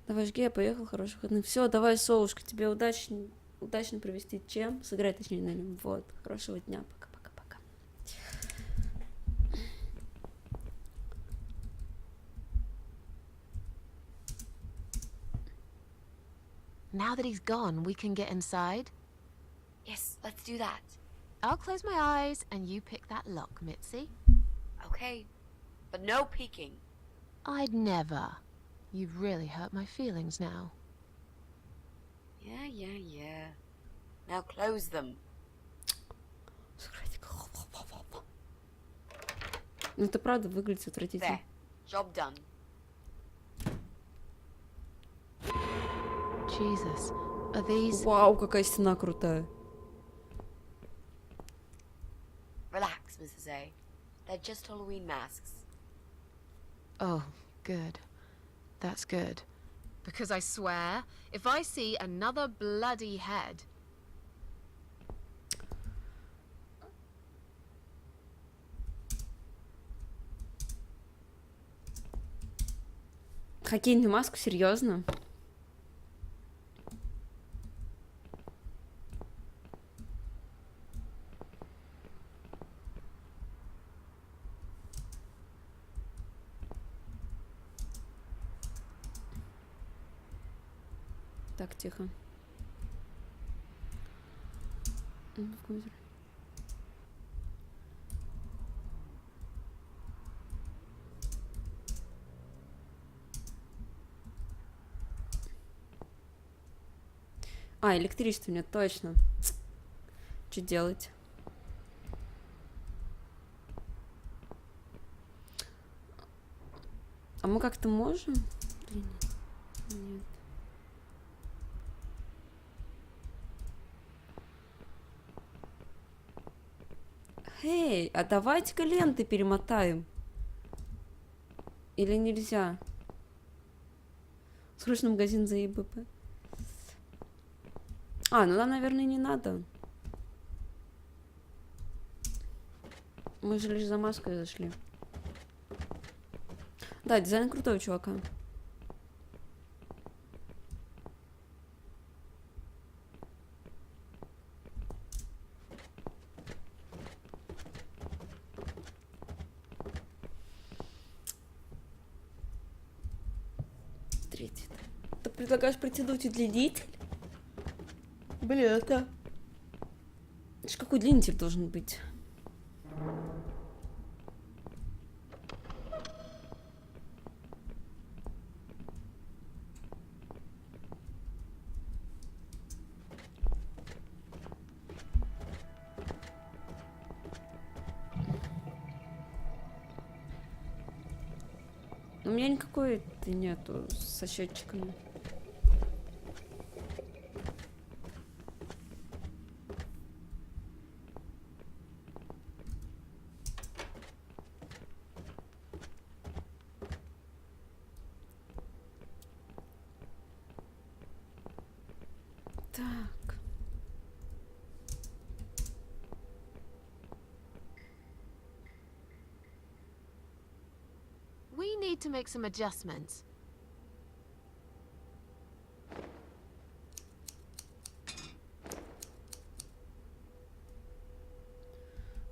Давай, жги, я поехал, хороших выходных. Все, давай, Солушка, тебе удачно провести чем? Сыграть, точнее, на нем. Вот, хорошего дня, пока-пока-пока. Now that he's gone, we can get inside. Yes, let's do that. I'll close my eyes and you pick that lock, Mitzi. Okay, but no peeking. I'd never. You've really hurt my feelings now. Yeah. Now close them. Ну, это правда выглядит отвратительно. There. Job done. Jesus, are these... Вау, какая стена крутая. Relax, Mrs. A. They're just Halloween masks. Oh, good. That's good. Because I swear, if I see another bloody head... Хоккейную маску, серьезно? Так, тихо. А, электричество нет, точно. Что делать? А мы как-то можем? Или нет? Нет. Эй, а давайте-ка ленты перемотаем. Или нельзя? Срочно в магазин за ЕБП. А, ну нам, наверное, не надо. Мы же лишь за маской зашли. Да, дизайн крутой у чувака. Третий. Ты предлагаешь протянуть удлинитель? Блин, это... Это ж какой длиннитель должен быть? У меня никакой-то нету со счетчиками. Так. We need to make some adjustments.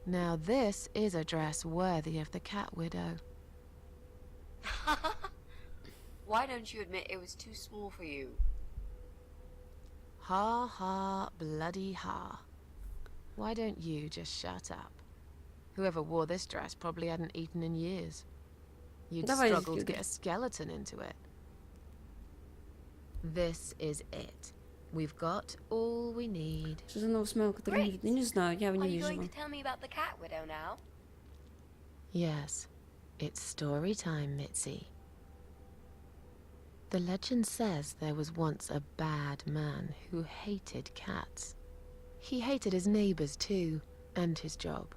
Now this is a dress worthy of the cat widow. Why don't you admit it was too small for you? Ha ha, bloody ha. Why don't you just shut up? Whoever wore this dress probably hadn't eaten in years. You'd Давай, struggle to Юля. get a skeleton into it. This is it. We've got all we need. Что за новый смайл, который не Great. видно? Не знаю, я его Are не you вижу. going to tell me about the cat widow now? Yes, it's story time, Mitzi. The legend says there was once a bad man who hated cats. He hated his neighbors too, and his job.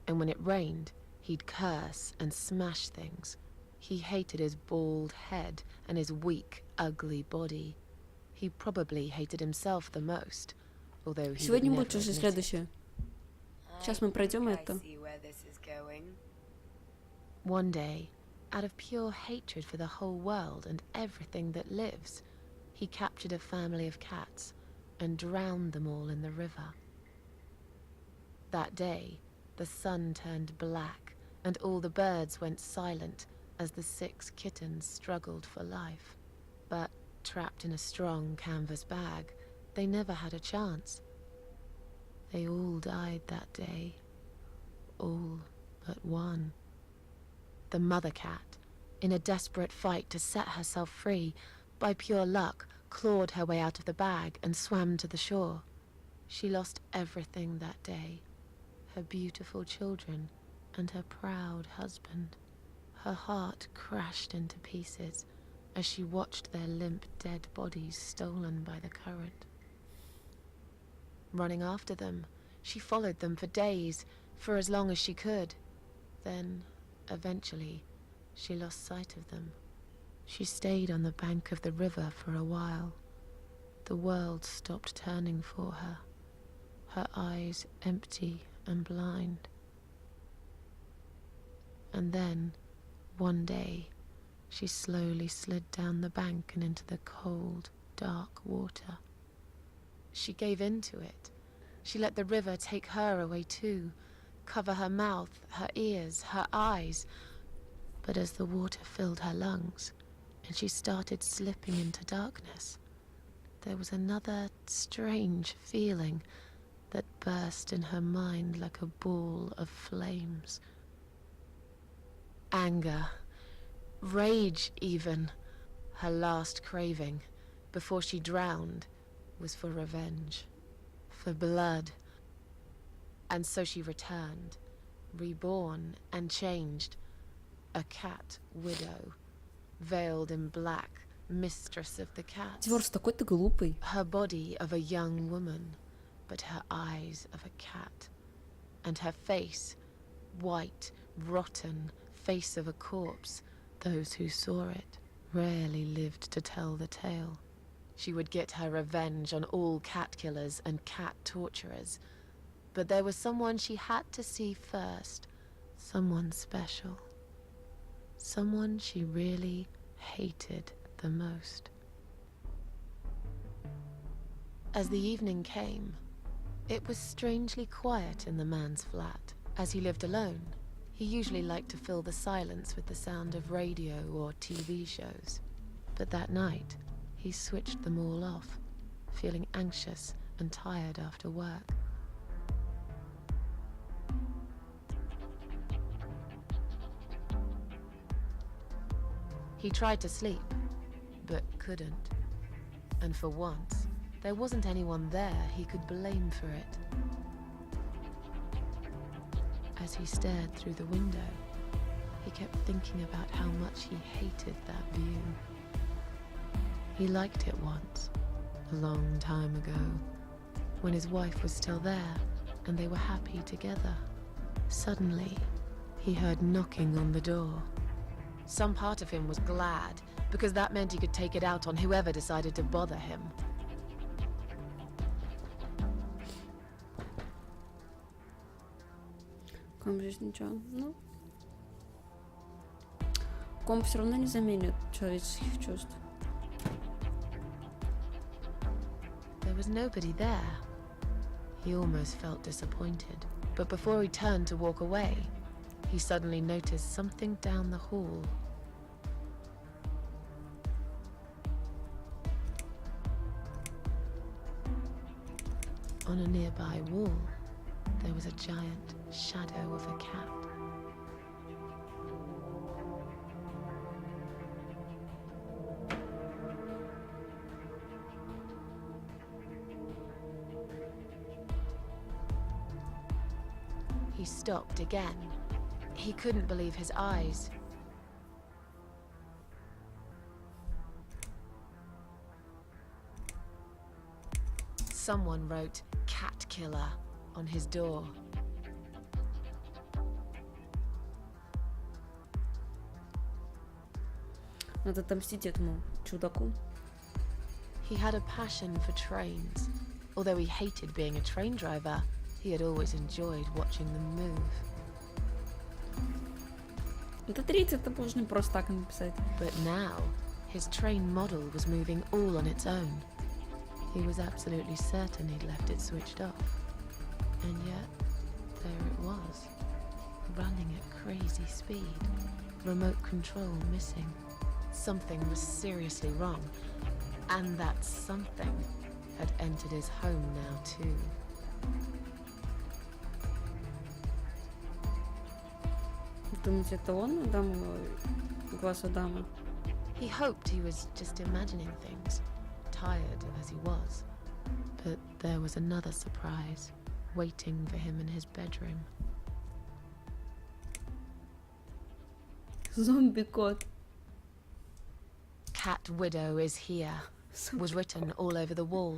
And when it rained, he'd curse and smash things. He hated his bald head and his weak, ugly body. He probably hated himself the most, although he would Сегодня never будет уже admit it. следующее. Сейчас мы пройдем I это. see where this is going. One day, Out of pure hatred for the whole world and everything that lives, he captured a family of cats and drowned them all in the river. That day, the sun turned black and all the birds went silent as the 6 kittens struggled for life. But trapped in a strong canvas bag, they never had a chance. They all died that day. All but one. The mother cat, in a desperate fight to set herself free, by pure luck, clawed her way out of the bag and swam to the shore. She lost everything that day. Her beautiful children and her proud husband. Her heart crashed into pieces as she watched their limp, dead bodies stolen by the current. Running after them, she followed them for days, for as long as she could. Then, eventually, she lost sight of them. She stayed on the bank of the river for a while. The world stopped turning for her, her eyes empty and blind. And then, one day, she slowly slid down the bank and into the cold, dark water. She gave in to it. She let the river take her away too, cover her mouth, her ears, her eyes. But as the water filled her lungs and she started slipping into darkness, there was another strange feeling that burst in her mind like a ball of flames. Anger, rage even. Her last craving, before she drowned, was for revenge, for blood. And so she returned, reborn and changed, a cat widow, veiled in black, mistress of the cats. Диворс, такой ты глупый. Her body of a young woman, but her eyes of a cat, and her face, white, rotten, face of a corpse. Those who saw it rarely lived to tell the tale. She would get her revenge on all cat killers and cat torturers. But there was someone she had to see first. Someone special. Someone she really hated the most. As the evening came, it was strangely quiet in the man's flat. As he lived alone, he usually liked to fill the silence with the sound of radio or TV shows. But that night, he switched them all off, feeling anxious and tired after work. He tried to sleep, but couldn't. And for once, there wasn't anyone there he could blame for it. As he stared through the window, he kept thinking about how much he hated that view. He liked it once, a long time ago, when his wife was still there and they were happy together. Suddenly, he heard knocking on the door. Some part of him was glad, because that meant he could take it out on whoever decided to bother him. Комп здесь ничего. Ну. Комп все равно не заменит человеческих чувств. There was nobody there. He almost felt disappointed. But before he turned to walk away, he suddenly noticed something down the hall. On a nearby wall, there was a giant shadow of a cat. He stopped again. He couldn't believe his eyes. Someone wrote "Cat Killer" on his door. Надо отомстить этому чудаку. He had a passion for trains. Although he hated being a train driver, he had always enjoyed watching them move. Это 30, это можно просто так написать. But now, his train model was moving all on its own. He was absolutely certain he'd left it switched off. And yet, there it was, running at crazy speed, remote control missing. Something was seriously wrong, and that something had entered his home now too. Думаете, это он, дама, глаз Адама? He hoped he was just imagining things, tired as he was. But there was another surprise waiting for him in his bedroom. Зомби-кот. Cat Widow is here, was written all over the wall.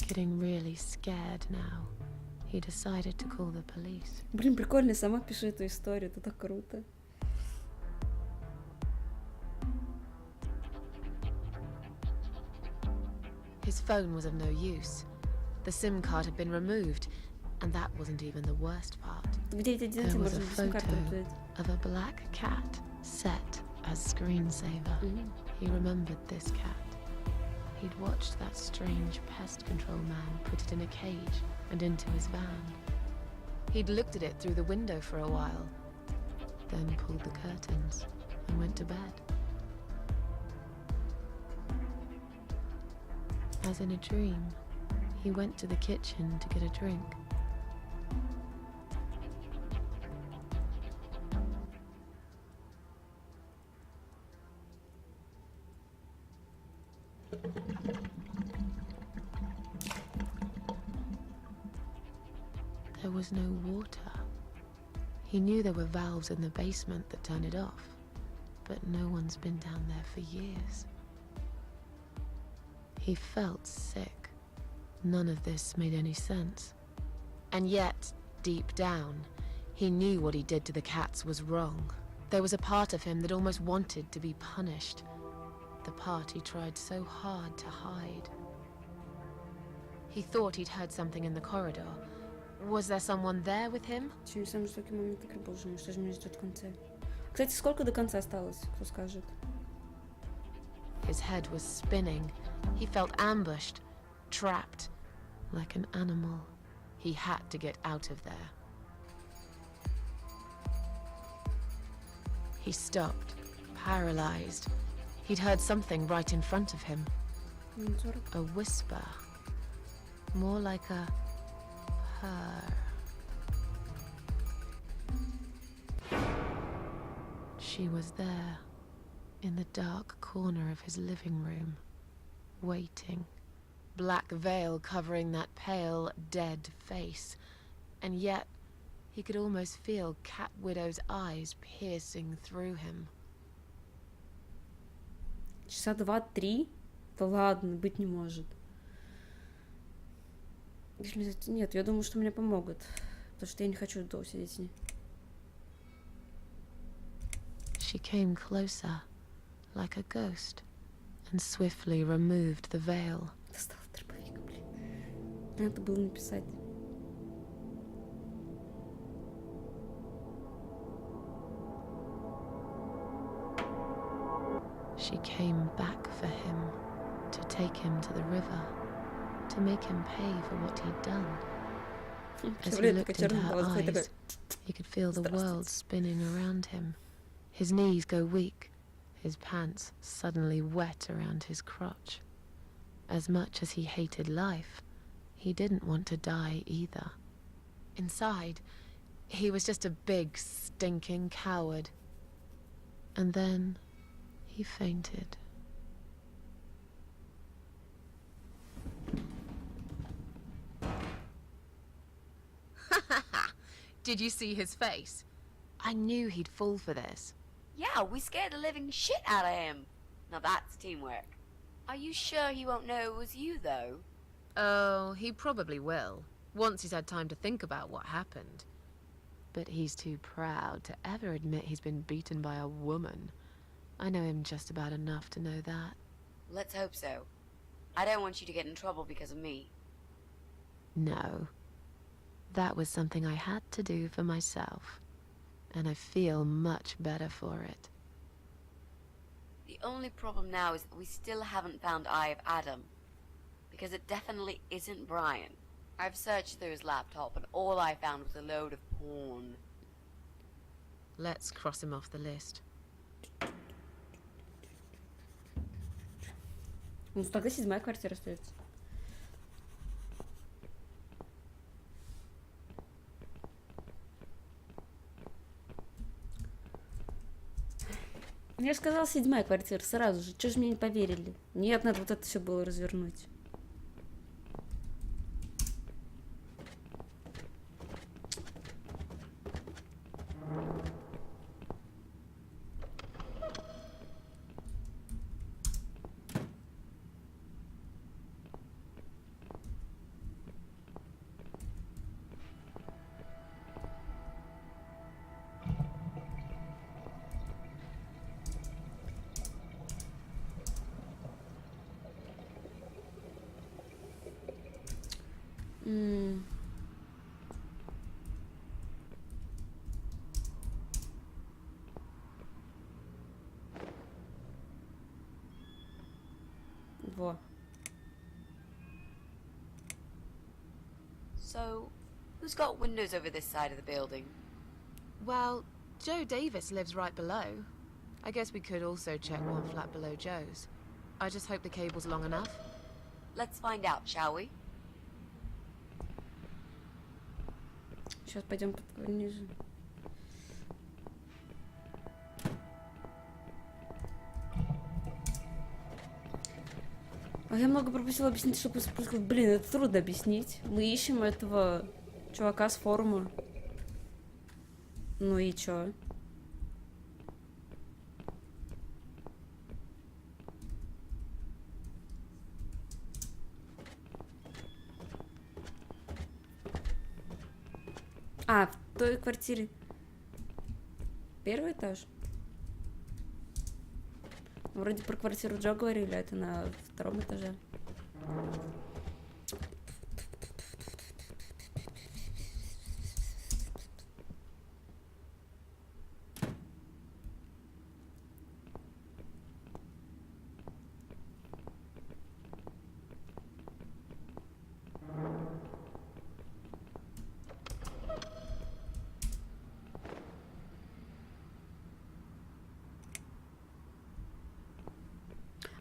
Getting really scared now, he decided to call the police. Блин, прикольно, сама пишу эту историю, это так круто. His phone was of no use. The SIM card had been removed, and that wasn't even the worst part. Где эти дети, There was можно a без сим-карты photo взять? of a black cat set as screensaver. He remembered this cat. He'd watched that strange pest control man put it in a cage and into his van. He'd looked at it through the window for a while, then pulled the curtains and went to bed. As in a dream, he went to the kitchen to get a drink. There was no water. He knew there were valves in the basement that turned it off, but no one's been down there for years. He felt sick. None of this made any sense. And yet, deep down, he knew what he did to the cats was wrong. There was a part of him that almost wanted to be punished. The part he tried so hard to hide. He thought he'd heard something in the corridor. Was there someone there with him? Сегодня самый жестокий момент игры, боже мой, что же меня ждет в конце? Кстати, сколько до конца осталось, кто скажет? His head was spinning. He felt ambushed, trapped, like an animal. He had to get out of there. He stopped, paralyzed. He'd heard something right in front of him. A whisper. More like a purr. She was there, in the dark corner of his living room, waiting. Black veil covering that pale, dead face. And yet, he could almost feel Cat Widow's eyes piercing through him. Часа 2-3? Да ладно, быть не может. Нет, я думаю, что мне помогут. Потому что я не хочу долго сидеть с ней. She came closer, like a ghost, and swiftly removed the veil. Достала дробовик, блин. Надо было написать. She came back for him, to take him to the river, to make him pay for what he'd done. As he looked into her eyes, he could feel the world spinning around him. His knees go weak, his pants suddenly wet around his crotch. As much as he hated life, he didn't want to die either. Inside, he was just a big, stinking coward. And then he fainted. Did you see his face? I knew he'd fall for this. Yeah, we scared the living shit out of him. Now that's teamwork. Are you sure he won't know it was you, though? Oh, he probably will, once he's had time to think about what happened. But he's too proud to ever admit he's been beaten by a woman. I know him just about enough to know that. Let's hope so. I don't want you to get in trouble because of me. No. That was something I had to do for myself. And I feel much better for it. The only problem now is that we still haven't found Eye of Adam. Because it definitely isn't Brian. I've searched through his laptop and all I found was a load of porn. Let's cross him off the list. Ну, тогда 7-я квартира остается. Я же сказала 7-я квартира сразу же. Чего же мне не поверили? Нет, надо вот это все было развернуть. Во. So, who's got windows over this side of the building? Well, Joe Davis lives right below. I guess we could also check one flat below Joe's. I just hope the cable's long enough. Let's find out, shall we? Сейчас пойдем ниже. А я много пропустила объяснить, что происходит. Блин, это трудно объяснить. Мы ищем этого чувака с форума. Ну и чё? А, в той квартире. Первый этаж? Вроде про квартиру Джо говорили, а это на 2-м этаже.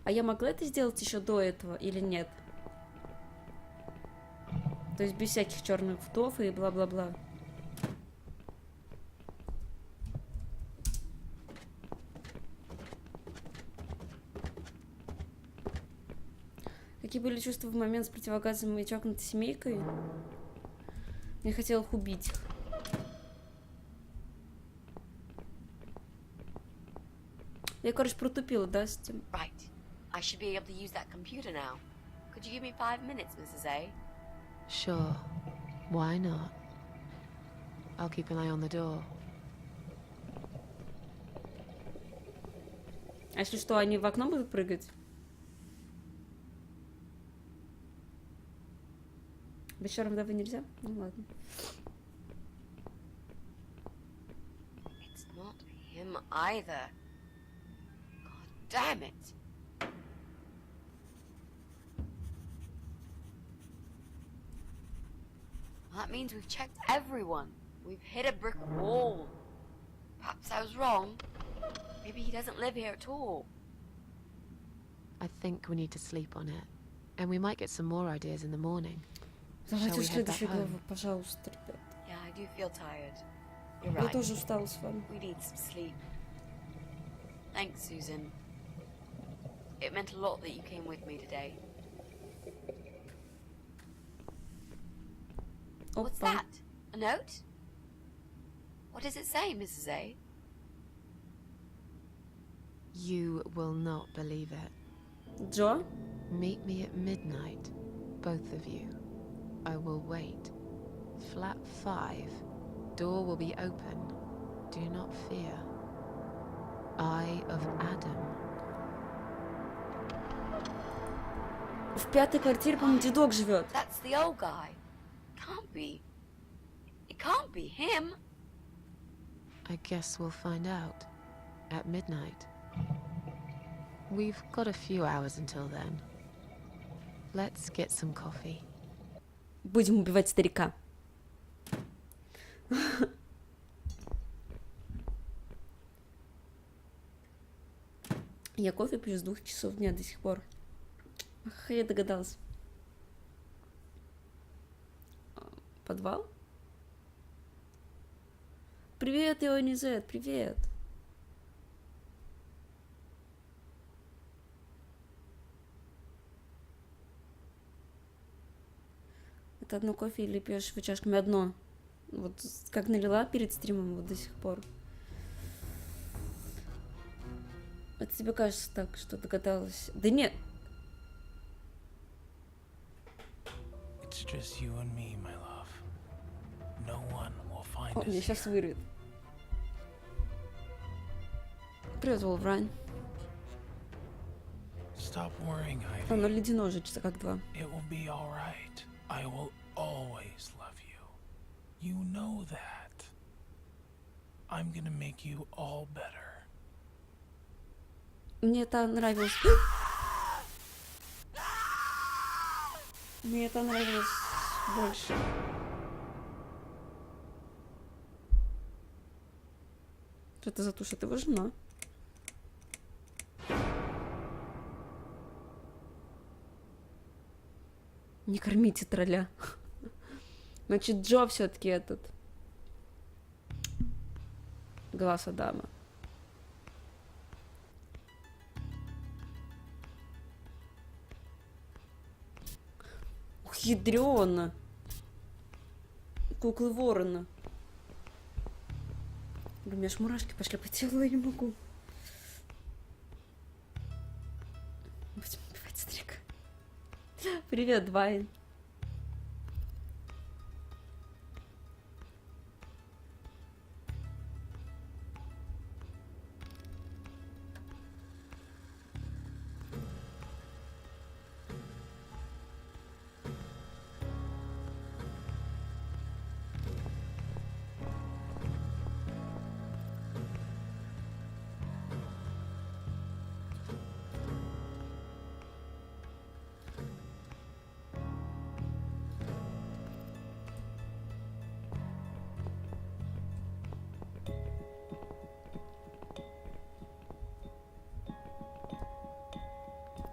А я могла это сделать еще до этого или нет? То есть без всяких черных вдов и бла-бла-бла. Какие были чувства в момент с противогазом и чокнутой семейкой? Я хотела их убить. Я, короче, протупила, да, с этим? Right. I should be able to use that computer now. Could you give me 5 minutes, Mrs. A? Sure. Why not? I'll keep an eye on the door. А если что, они в окно будут прыгать? Вечером давай нельзя? Ну ладно. It's not him either. God damn it. Well, that means we've checked everyone. We've hit a brick wall. Perhaps I was wrong. Maybe he doesn't live here at all. I think we need to sleep on it. And we might get some more ideas in the morning. Давайте Shall we в head back следующую home? главу, пожалуйста, ребят. Yeah, I do feel tired. You're Я right. тоже устала с вами. We need some sleep. Thanks, Susan. It meant a lot that you came with me today. What's Опа. that? A note? What does it say, Mrs. A? You will not believe it. Джо? Meet me at midnight, both of you. I will wait. Flat 5. Door will be open. Do not fear. Eye of Adam. В пятой квартире, по-моему, дедок живет. That's the old guy. Can't be. It can't be him. I guess we'll find out at midnight. We've got a few hours until then. Let's get some coffee. Будем убивать старика. Я кофе пью с 2 часов дня до сих пор. Ах, я догадалась. Подвал? Привет, Ионизет, привет. Это одно кофе или пьешь в чашками одно? Вот как налила перед стримом, вот до сих пор. Это тебе кажется так, что догадалась? Да нет. It's just you and me, my love. No one will find О, us меня сейчас here. вырвет. Привет, Волврайн. Stop worrying, Оно Ivy. ледяное уже, часа как 2. It will be all right. I will always love you. You know that. I'm gonna make you all better. Мне это нравилось. Мне это нравилось больше. Что это за тушь? Это его жена. Не кормите тролля. Значит, Джо все-таки этот. Глаз Адама. Ух, ядрёно. Куклы ворона. У меня аж мурашки пошли по телу, я не могу. Будем убивать старика. Привет, Двайн.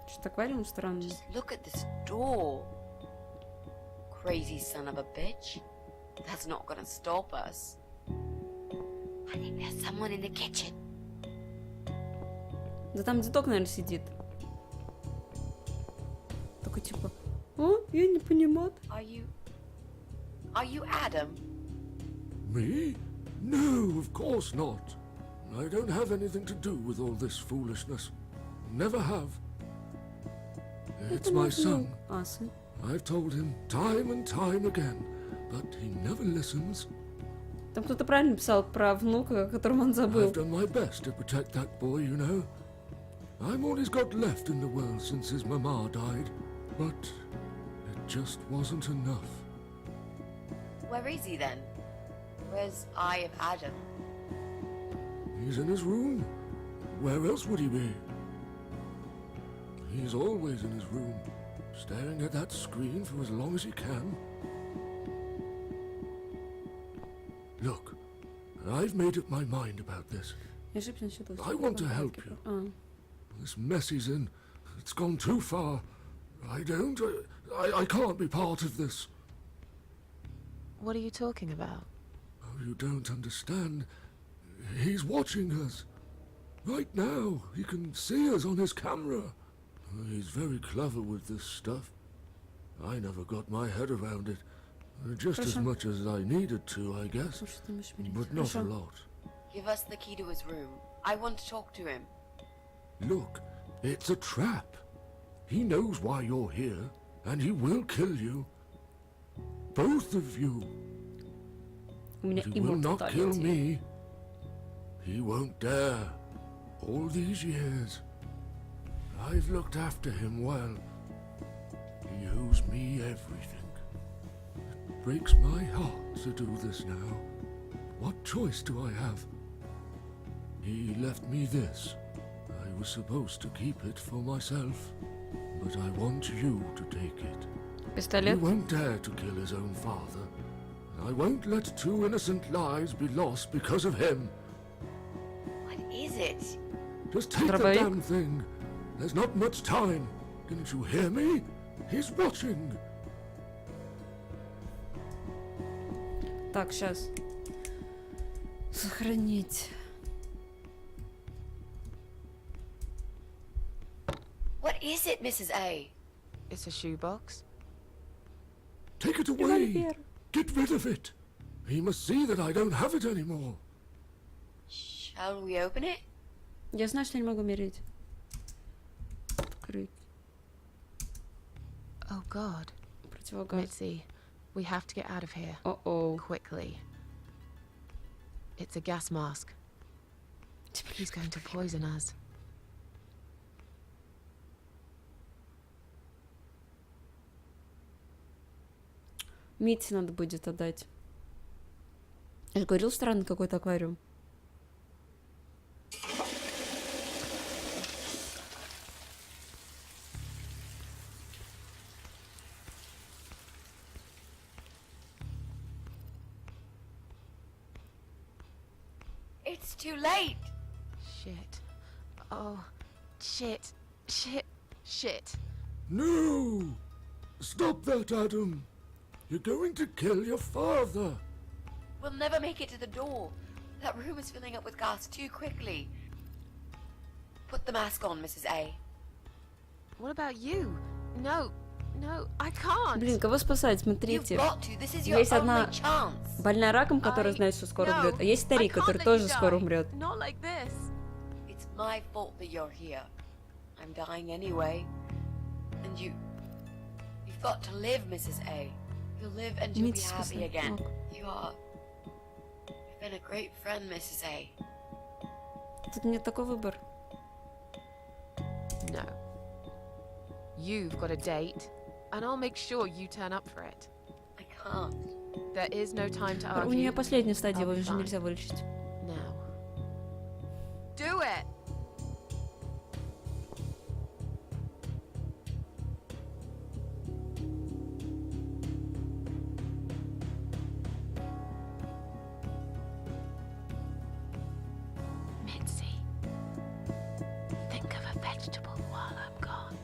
Что-то аквариум странный. Just look at this door. Crazy son of a bitch. That's not gonna stop us. I think there's someone in the kitchen. Да там дедок, наверное, сидит. Такой типа, о, я не понимаю. Are you Adam? Me? No, of course not. I don't have anything to do with all this foolishness. Never have. It's my son. А, сын. I've told him time and time again, but he never listens. Там кто-то правильно писал про внука, о котором он забыл. I've done my best to protect that boy, you know. I'm all he's got left in the world since his mama died, but it just wasn't enough. Where is he then? Where's Eye of Adam? He's in his room. Where else would he be? He's always in his room, staring at that screen for as long as he can. Look, I've made up my mind about this. Я ошибся насчет этого. I want to help you. А, This mess he's in, it's gone too far. I can't be part of this. What are you talking about? Oh, you don't understand. He's watching us. Right now, he can see us on his camera. He's very clever with this stuff. I never got my head around it. Just as Хорошо. much as I needed to, I guess. слушай, ты можешь умереть. But not a Хорошо. lot. Give us the key to his room. I want to talk to him. Look, it's a trap. He knows why you're here, and he will kill you. Both of you. У меня But he will эмоции not тали kill эти. me. He won't dare. All these years, I've looked after him well. He owes me everything. It breaks my heart to do this now. What choice do I have? He left me this. I was supposed to keep it for myself, but I want you to take it. He Пистолет. won't dare to kill his own father. I won't let 2 innocent lives be lost because of him. What is it? Just take the Дробовик? damn thing. There's not much time. Didn't you hear me? He's watching. Так, сейчас. Сохранить. What is it, Mrs. A? It's a shoebox. Take it away. Get rid of it. He must see that I don't have it anymore. Shall we open it? Я знаю, что я не могу умереть. Открыть. Oh God. Противогаз. Mitzi, we have to get out of here. О-оу. Quickly. It's a gas mask. He's going to poison us. Мите надо будет отдать. Я же говорил, странный какой-то аквариум. It's too late. Shit. Oh, shit. Shit. Shit. No! Stop that, Adam. You're going to kill your father. We'll never make it to the door. That room is filling up with gas too quickly. Put the mask on, Mrs. A. What about you? No. No, I can't. Блин, кого спасать? You've Смотрите. got to. This is your Есть одна only chance. больная раком, которая знает, что скоро умрет. А есть старик, который тоже скоро умрет. Not like this. It's my fault that you're here. I'm dying anyway. And you've got to live, Mrs. A. You'll live and you'll be Мите happy спасать. again. Ок. You've been a great friend, Mrs. A. Тут нет такой выбор. No. You've got a date, and I'll make sure you turn up for it. I can't. There is no time to У argue. нее последняя стадия, его I'll be уже fine. нельзя вылечить. Now. Do it! Mitzi, think of a vegetable while I'm gone.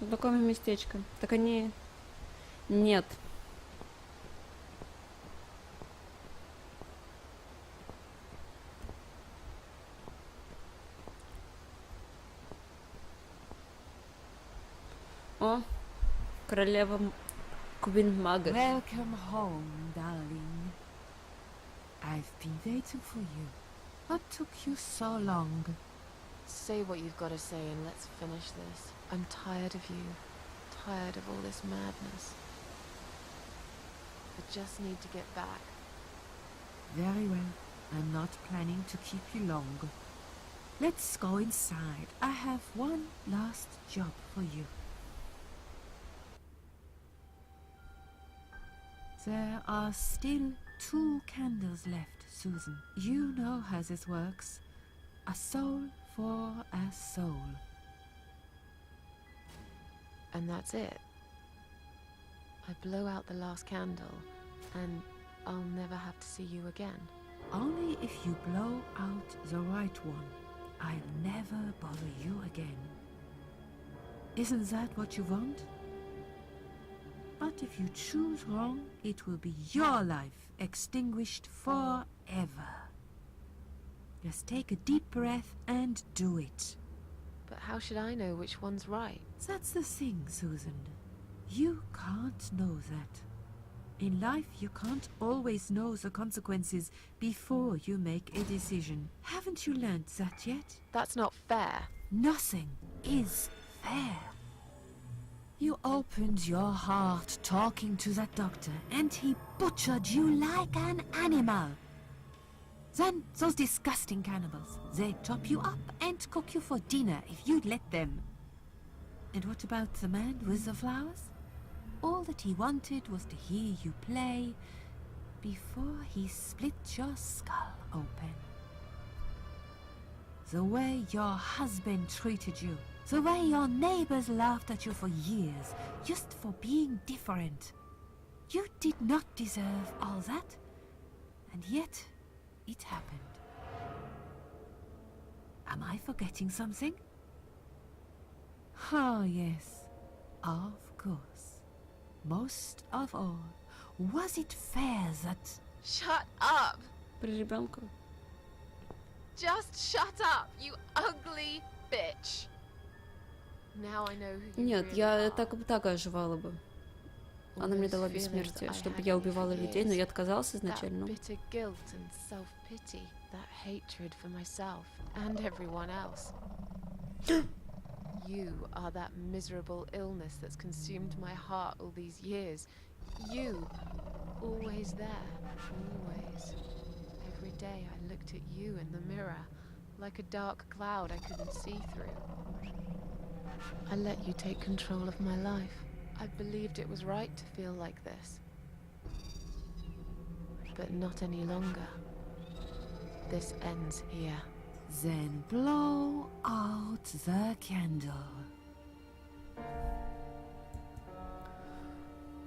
Знакомое местечко. Так они... Нет. О, королева Кубин Мага. Welcome home, darling. I've been waiting for you. What took you so long? Say what you've got to say and let's finish this. I'm tired of you. Tired of all this madness. I just need to get back. Very well. I'm not planning to keep you long. Let's go inside. I have one last job for you. There are still 2 candles left, Susan. You know how this works. A soul for a soul. And that's it. I blow out the last candle, and I'll never have to see you again. Only if you blow out the right one. I'll never bother you again. Isn't that what you want? But if you choose wrong, it will be your life extinguished forever. ever. Just take a deep breath and do it. But how should I know which one's right? That's the thing, Susan. You can't know that. In life, you can't always know the consequences before you make a decision. Haven't you learned that yet? That's not fair. Nothing is fair. You opened your heart talking to that doctor, and he butchered you like an animal. Then those disgusting cannibals, they chop you up and cook you for dinner if you'd let them. And what about the man with the flowers? All that he wanted was to hear you play before he split your skull open. The way your husband treated you, the way your neighbors laughed at you for years, just for being different. You did not deserve all that, and yet it happened. Am I forgetting something? Oh, yes, of course. Most of all, was it fair that... Shut up! При ребенку. Just shut up, you ugly bitch! Now I know who you Нет, really я are. так оживала бы. All Она мне those дала feelings бессмертие, that I чтобы had я for убивала людей, но years. я отказалась That изначально. bitter guilt and self-pity, that hatred for myself and everyone else. You are that miserable illness that's consumed my heart all these years. You, always there, always. Every day I looked at you in the mirror, like a dark cloud I couldn't see through. I let you take control of my life. I believed it was right to feel like this. But not any longer. This ends here. Then blow out the candle.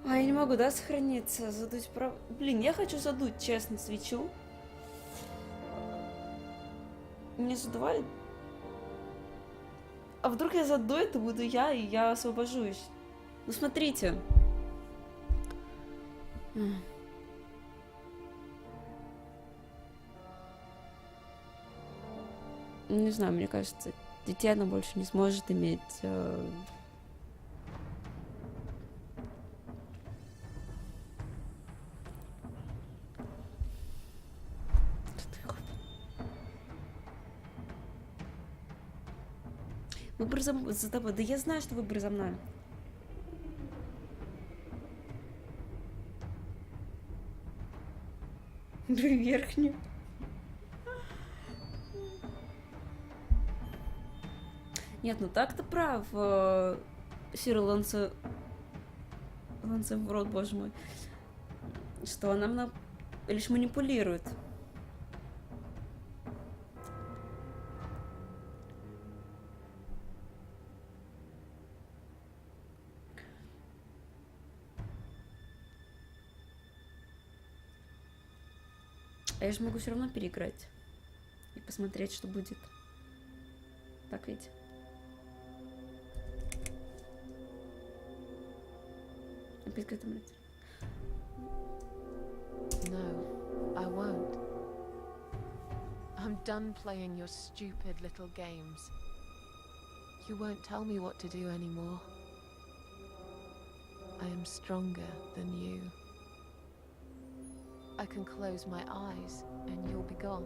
А я не могу, да, сохраниться, задуть Блин, я хочу задуть, честно, свечу. Меня задувает. А вдруг я задую, это буду я, и я освобожусь. Ну, смотрите. Не знаю, мне кажется, детей она больше не сможет иметь. Выбор за тобой. Да я знаю, что выбор за мной. Верхнюю. Нет, ну так-то прав. Сир Ланце в рот, боже мой. Что она лишь манипулирует. А я же могу все равно переиграть и посмотреть, что будет. Так ведь? Опять к этому. No, I won't. I'm done playing your stupid little games. You won't tell me what to do anymore. I am stronger than you. I can close my eyes and you'll be gone.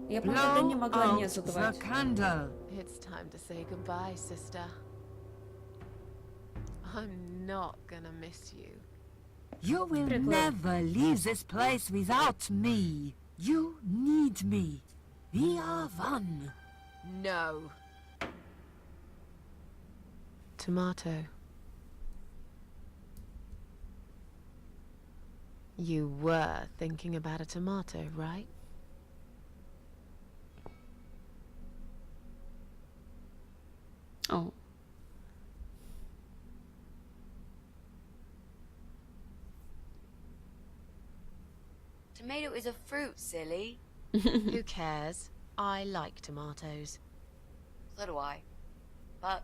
Я правда не Blow могла не out the задувать. candle. It's time to say goodbye, sister. I'm not gonna miss you. You will Прикольно. never leave this place without me. You need me. We are one. No. Tomato. You were thinking about a tomato, right? О. Tomato is a fruit, silly. Who cares? I like tomatoes. So do I. But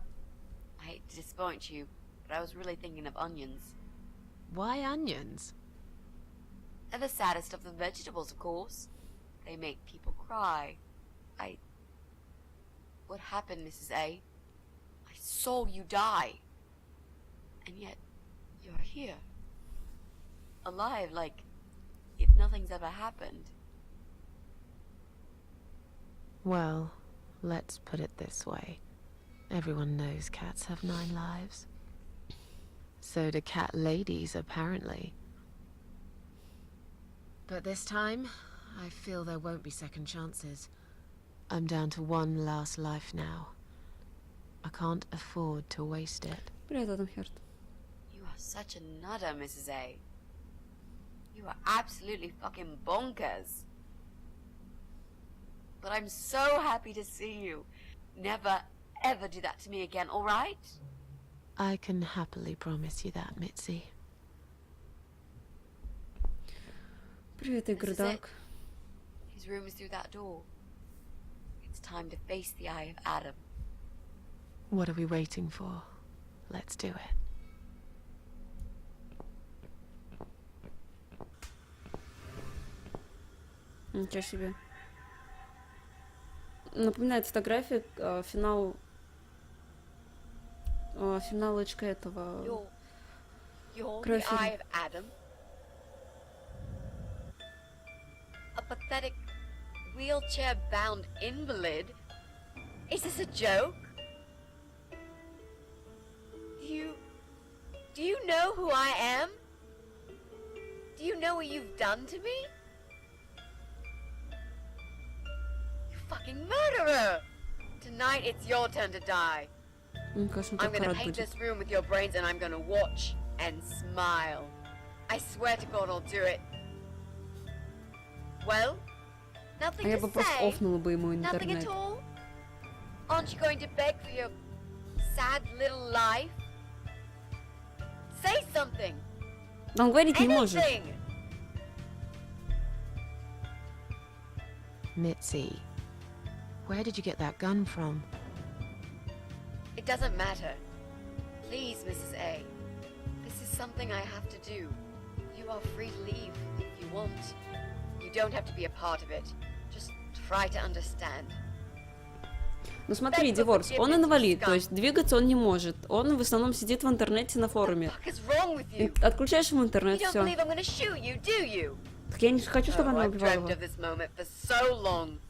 I hate to disappoint you, but I was really thinking of onions. Why onions? They're the saddest of the vegetables, of course. They make people cry. What happened, Mrs. A? I saw you die. And yet, you're here. Alive, like if nothing's ever happened. Well, let's put it this way. Everyone knows cats have 9 lives. So do cat ladies, apparently. But this time, I feel there won't be second chances. I'm down to 1 last life now. I can't afford to waste it. Привет, Адамхерт. You are such a nutter, Mrs. A. You are absolutely fucking bonkers. But I'm so happy to see you. Never, ever do that to me again, alright? I can happily promise you that, Mitzi. Привет, This is it. Игордак. His room is through that door. It's time to face the eye of Adam. What are we waiting for? Let's do it. Ничего себе. Напоминает фотография финалочка этого. You're the Griffin. eye of Adam? A pathetic, wheelchair-bound invalid? Is this a joke? Do you know who I am? Do you know what you've done to me? You fucking murderer! Tonight it's your turn to die. Конечно, I'm так gonna рад paint будет. this room with your brains and I'm gonna watch and smile. I swear to God I'll do it. Well, А nothing я to бы просто say? офнула бы ему Nothing интернет. at all? Aren't you going to beg for your sad little life? Say something! Да он говорить не может. Anything! Mitzi, where did you get that gun from? It doesn't matter. Please, Mrs. A. This is something I have to do. You are free to leave if you want. You don't have to be a part of it. Just try to understand. Ну смотри, Диворс, он инвалид, то есть двигаться он не может. Он в основном сидит в интернете на форуме. What the fuck is wrong with you? Отключаешь ему You интернет, don't все. believe I'm gonna shoot you, do you? Так я не хочу, чтобы Oh, она I've убивала dreamt его. of this moment for so long.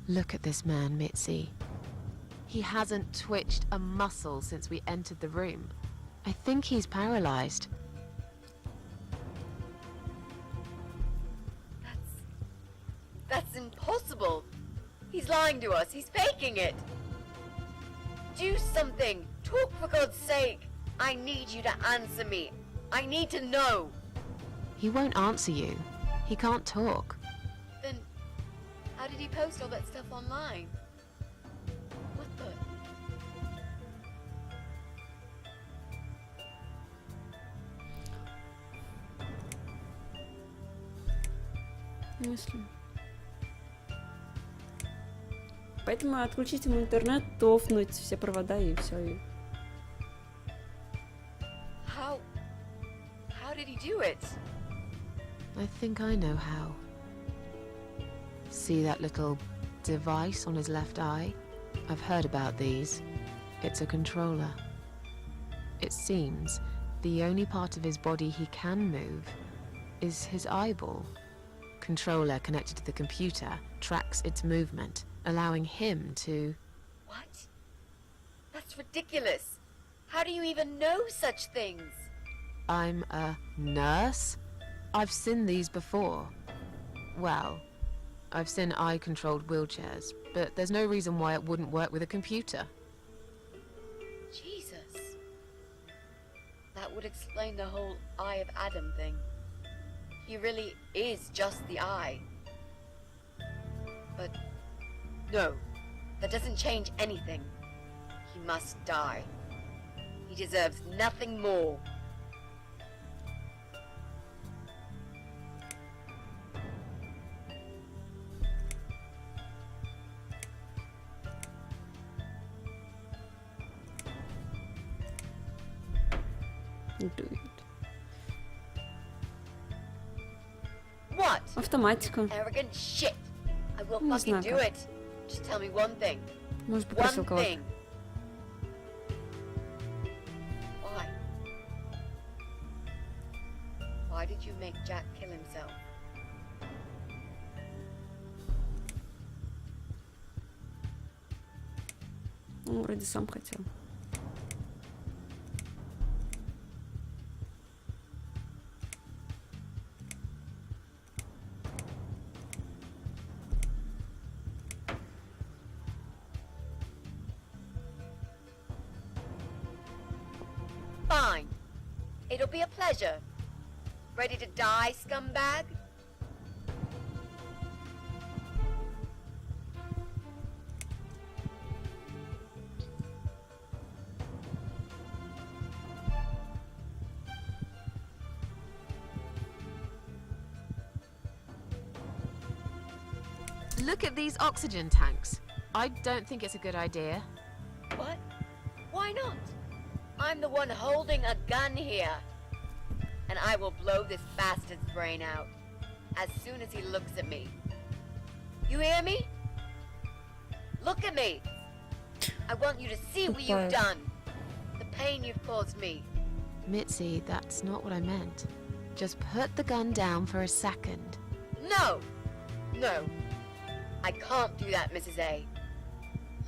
Look at this man, Mitzi. He hasn't twitched a muscle since we entered the room. I think he's paralyzed. That's impossible. He's lying to us. He's faking it. Do something. Talk for God's sake. I need you to answer me. I need to know. He won't answer you. He can't talk. Then, how did he post all that stuff online? What the? Мысли. Поэтому отключить ему интернет, тофнуть все провода и все. How did he do it? I think I know how. See that little device on his left eye? I've heard about these. It's a controller. It seems the only part of his body he can move is his eyeball. Controller connected to the computer tracks its movement, allowing him to... What? That's ridiculous. How do you even know such things? I'm a nurse? I've seen these before. Well, I've seen eye-controlled wheelchairs, but there's no reason why it wouldn't work with a computer. Jesus. That would explain the whole Eye of Adam thing. He really is just the eye. But no, that doesn't change anything. He must die. He deserves nothing more. Do it. What? Автоматика. Arrogant shit. I will Не fucking знаю do как. it. Just tell me one thing. Может попросил One кого-то. thing. Why? Why did you make Jack kill himself? Ну, вроде сам хотел. Fine. It'll be a pleasure. Ready to die, scumbag? Look at these oxygen tanks. I don't think it's a good idea. What? Why not? I'm the one holding a gun here. And I will blow this bastard's brain out as soon as he looks at me. You hear me? Look at me. I want you to see what you've done. The pain you've caused me. Mitzi, that's not what I meant. Just put the gun down for a second. No! No. I can't do that, Mrs. A.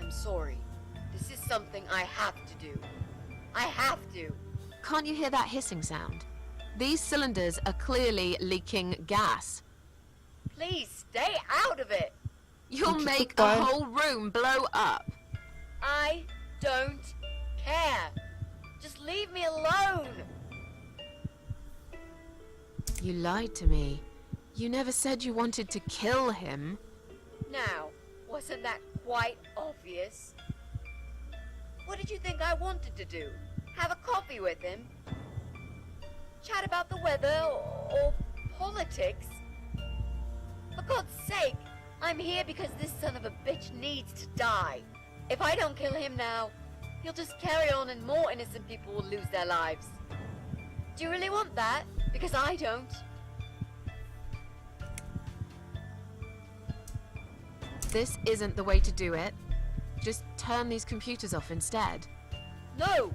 I'm sorry. This is something I have to do. I have to. Can't you hear that hissing sound? These cylinders are clearly leaking gas. Please stay out of it. You'll It's make a goodbye. whole room blow up. I don't care. Just leave me alone. You lied to me. You never said you wanted to kill him. Now, wasn't that quite obvious? What did you think I wanted to do? Have a coffee with him? Chat about the weather or politics? For God's sake, I'm here because this son of a bitch needs to die. If I don't kill him now, he'll just carry on and more innocent people will lose their lives. Do you really want that? Because I don't. This isn't the way to do it. Just turn these computers off instead. No!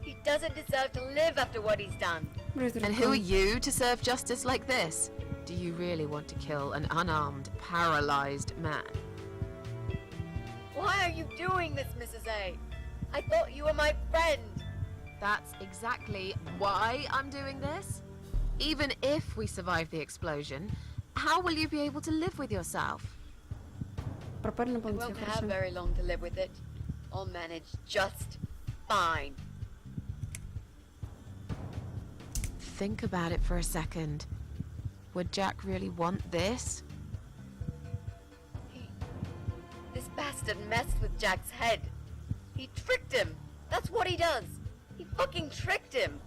He doesn't deserve to live after what he's done. And who are you to serve justice like this? Do you really want to kill an unarmed, paralyzed man? Why are you doing this, Mrs. A? I thought you were my friend. That's exactly why I'm doing this. Even if we survive the explosion, how will you be able to live with yourself? Пропали на I полноте, won't have хорошо. very long to live with it. I'll manage just fine. Think about it for a second. Would Jack really want this? This bastard messed with Jack's head. He tricked him. That's what he does. He fucking tricked him.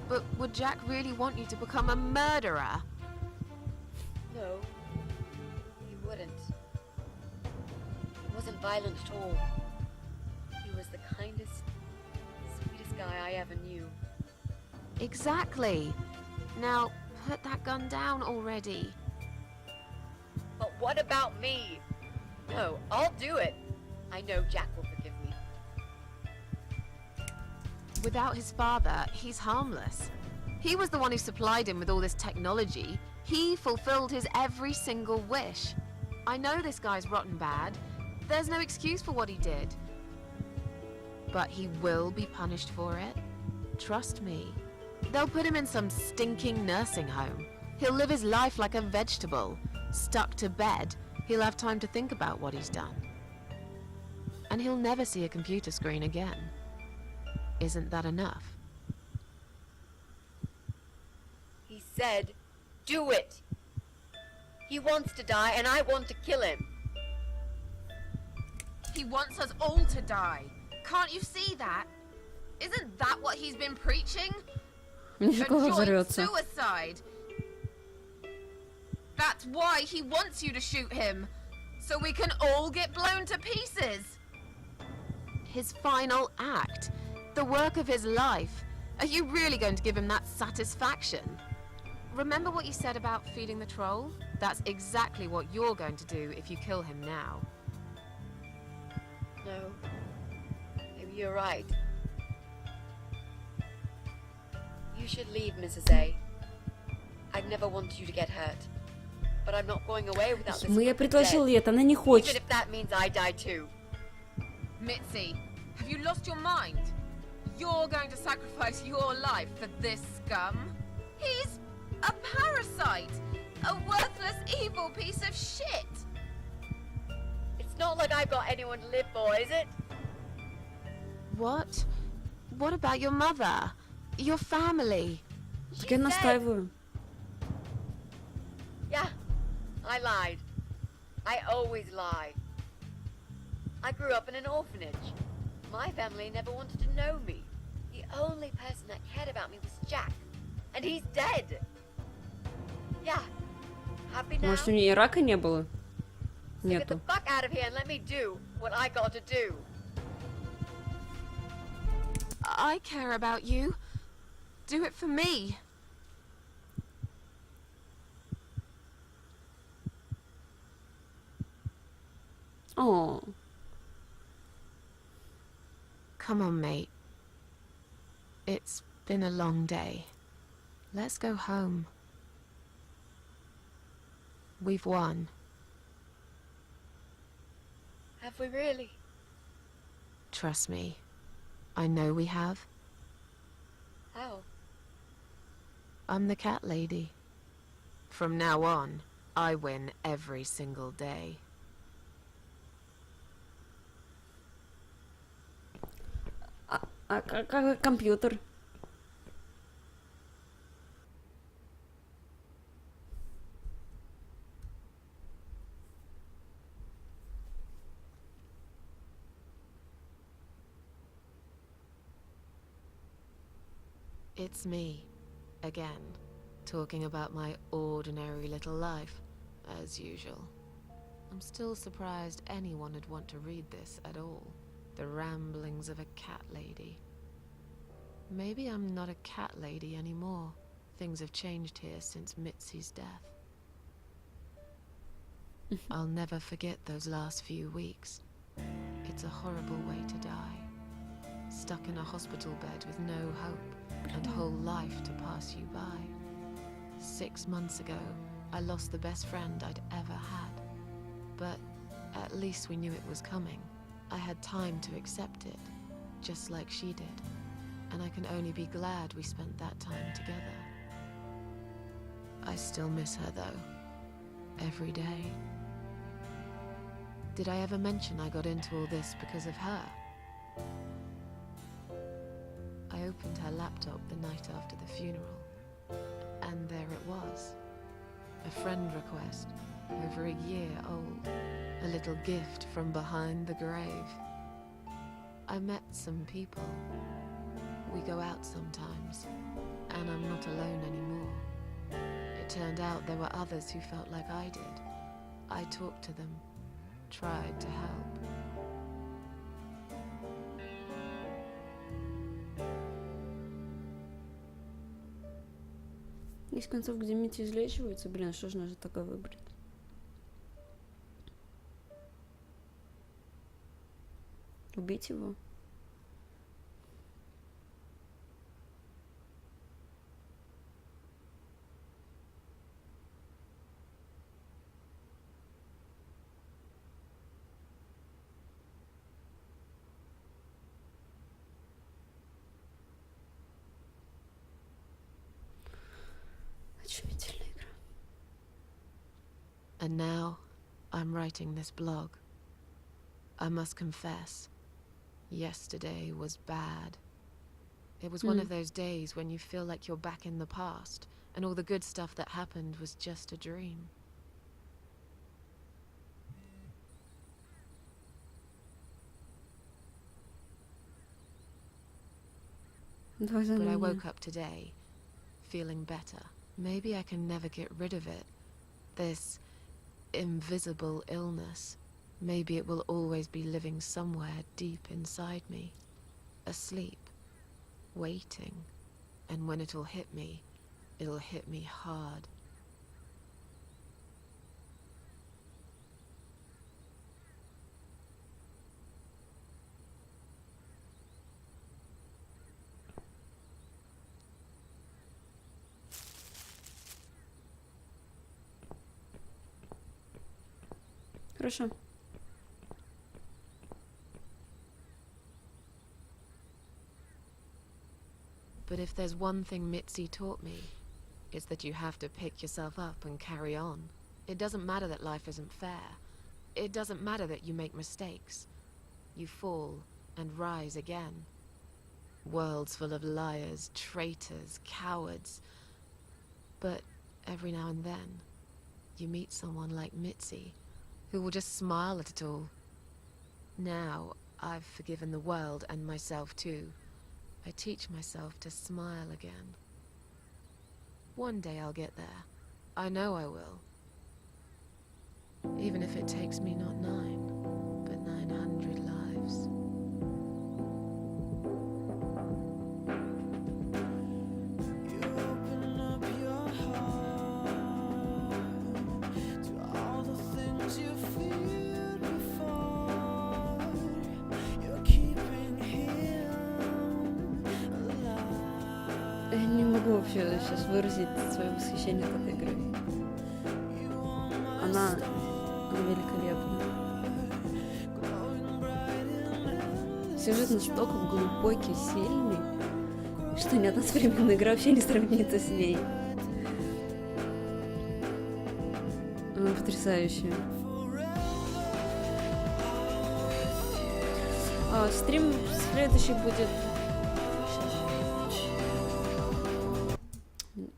But would Jack really want you to become a murderer? No, he wouldn't. He wasn't violent at all. He was the kindest, sweetest guy I ever knew. Exactly. Now, put that gun down already. But what about me? No, I'll do it. I know Jack will forgive me. Without his father, he's harmless. He was the one who supplied him with all this technology. He fulfilled his every single wish. I know this guy's rotten bad. There's no excuse for what he did. But he will be punished for it. Trust me. They'll put him in some stinking nursing home. He'll live his life like a vegetable. Stuck to bed, he'll have time to think about what he's done. And he'll never see a computer screen again. Isn't that enough? He said, do it. He wants to die and I want to kill him. He wants us all to die. Can't you see that? Isn't that what he's been preaching? Мне же голова joint взорвется. suicide. That's why he wants you to shoot him. So we can all get blown to pieces. His final act. The work of his life. Are you really going to give him that satisfaction? Remember what you said about feeding the troll? that's exactly what you're going to do if you kill him now. No. Maybe you're right. You should leave, Mrs. A. I'd never wanted you to get hurt. But I'm not going away without this Почему я woman предложил dead, это? Она не even хочет. if that means I die too. Mitzi, have you lost your mind? You're going to sacrifice your life for this scum? He's a parasite! A worthless, evil piece of shit! It's not like I've got anyone to live for, is it? What? What about your mother? Your family? Так я настаиваю. Yeah, I lied. I always lie. I grew up in an orphanage. My family never wanted to know me. The only person that cared about me was Jack. And he's dead. Yeah. Happy now? Может, у нее и рака не было? So get the Нету. fuck out of here and let me do what I got to do. I care about you. Do it for me. О, Come on, mate. It's been a long day. Let's go home. We've won. Have we really? Trust me. I know we have. How? I'm the cat lady. From now on, I win every single day. а как компьютер? It's me, again, talking about my ordinary little life, as usual. I'm still surprised anyone would want to read this at all. The ramblings of a cat lady. Maybe I'm not a cat lady anymore. Things have changed here since Mitzi's death. I'll never forget those last few weeks. It's a horrible way to die. Stuck in a hospital bed with no hope and whole life to pass you by. 6 months ago, I lost the best friend I'd ever had. But at least we knew it was coming. I had time to accept it, just like she did. And I can only be glad we spent that time together. I still miss her though, every day. Did I ever mention I got into all this because of her? I opened her laptop the night after the funeral, and there it was. A friend request, over a year old. A little gift from behind the grave. I met some people. We go out sometimes, and I'm not alone anymore. It turned out there were others who felt like I did. I talked to them, tried to help. Есть концов, где Митя излечивается. Блин, что же нужно такое выбрать? Убить его? Очумительная игра. And now, I'm writing this blog. I must confess, yesterday was bad. It was one of those days when you feel like you're back in the past, and all the good stuff that happened was just a dream. Давай But I задание. woke up today, feeling better. Maybe I can never get rid of it. This invisible illness. Maybe it will always be living somewhere deep inside me. Asleep. Waiting. And when it'll hit me hard. Хорошо. But if there's one thing Mitzi taught me, it's that you have to pick yourself up and carry on. It doesn't matter that life isn't fair. It doesn't matter that you make mistakes. You fall and rise again. Worlds full of liars, traitors, cowards. But every now and then, you meet someone like Mitzi, who will just smile at it all. Now, I've forgiven the world and myself too. I teach myself to smile again. One day I'll get there. I know I will. Even if it takes me not 9, but 900 lives. Я не могу вообще сейчас выразить свое восхищение от этой игры. Она великолепна. Сюжет настолько глубокий, сильный, что ни одна современная игра вообще не сравнится с ней. Она потрясающая. Стрим следующий будет...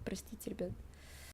Простите, ребят.